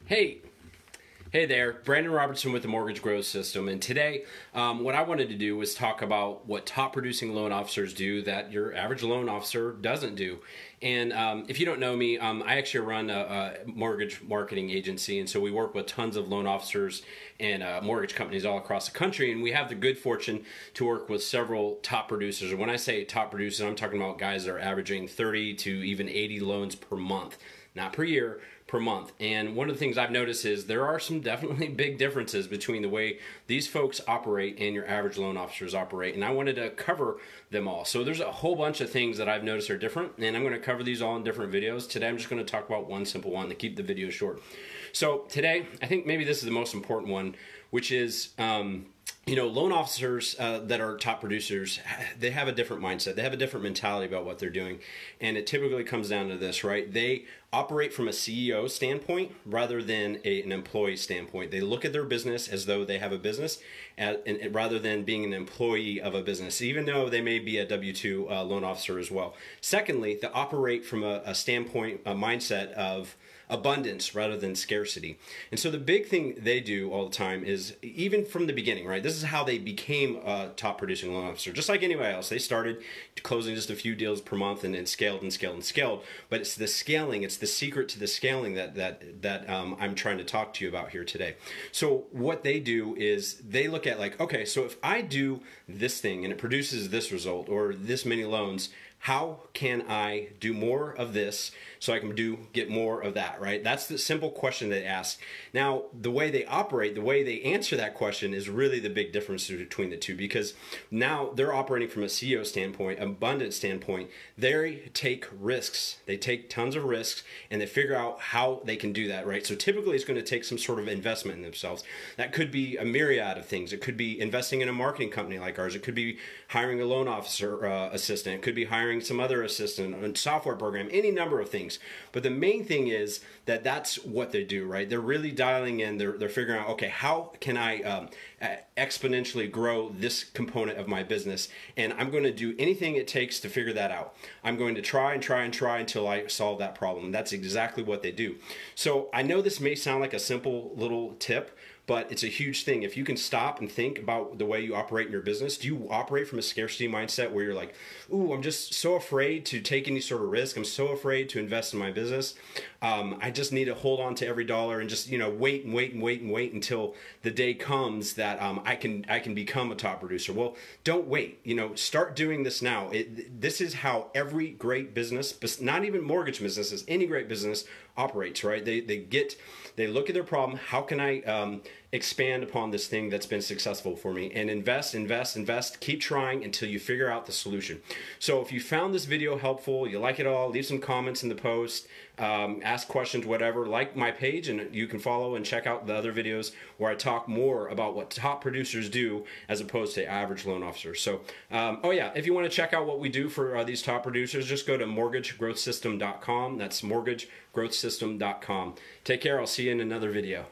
Hey, hey there, Brandon Robertson with the Mortgage Growth System, and today what I wanted to do was talk about what top producing loan officers do that your average loan officer doesn't do. And if you don't know me, I actually run a mortgage marketing agency, and so we work with tons of loan officers and mortgage companies all across the country, and we have the good fortune to work with several top producers. And when I say top producers, I'm talking about guys that are averaging 30 to even 80 loans per month, not per year, per month. And one of the things I've noticed is there are some definitely big differences between the way these folks operate and your average loan officers operate. And I wanted to cover them all. So there's a whole bunch of things that I've noticed are different, and I'm going to cover these all in different videos. Today I'm just going to talk about one simple one to keep the video short. So today, I think maybe this is the most important one, which is loan officers that are top producers, they have a different mindset. They have a different mentality about what they're doing. And it typically comes down to this, right? They operate from a CEO standpoint rather than an employee standpoint. They look at their business as though they have a business rather than being an employee of a business, even though they may be a W-2 loan officer as well. Secondly, they operate from a standpoint, a mindset of abundance rather than scarcity. And so the big thing they do all the time is, even from the beginning, right? This is how they became a top producing loan officer. Just like anybody else, they started closing just a few deals per month and then scaled and scaled and scaled. But it's the scaling, it's the secret to the scaling that I'm trying to talk to you about here today. So what they do is they look at like, okay, so if I do this thing and it produces this result or this many loans, how can I do more of this so I can get more of that, right? That's the simple question they ask. Now, the way they operate, the way they answer that question is really the big difference between the two, because now they're operating from a CEO standpoint, abundance standpoint. They take risks. They take tons of risks and they figure out how they can do that, right? So typically it's going to take some sort of investment in themselves. That could be a myriad of things. It could be investing in a marketing company like ours. It could be hiring a loan officer assistant. It could be hiring some other assistant, a software program, any number of things. But the main thing is that that's what they do, right? They're really dialing in, they're figuring out, okay, how can I exponentially grow this component of my business? And I'm going to do anything it takes to figure that out. I'm going to try and try and try until I solve that problem. That's exactly what they do. So I know this may sound like a simple little tip, but it's a huge thing. If you can stop and think about the way you operate in your business, do you operate from a scarcity mindset where you're like, ooh, I'm just so afraid to take any sort of risk. I'm so afraid to invest in my business. I just need to hold on to every dollar and just, wait and wait and wait and wait until the day comes that I can become a top producer. Well, don't wait. Start doing this now. This is how every great business, not even mortgage businesses, any great business operates, right? They look at their problem. How can I expand upon this thing that's been successful for me, and invest, keep trying until you figure out the solution. So if you found this video helpful, you like it all, leave some comments in the post, ask questions, whatever. Like my page, and you can follow and check out the other videos where I talk more about what top producers do as opposed to average loan officers. So, oh yeah, if you want to check out what we do for these top producers, just go to mortgagegrowthsystem.com. That's mortgagegrowthsystem.com. Take care. I'll see you in another video.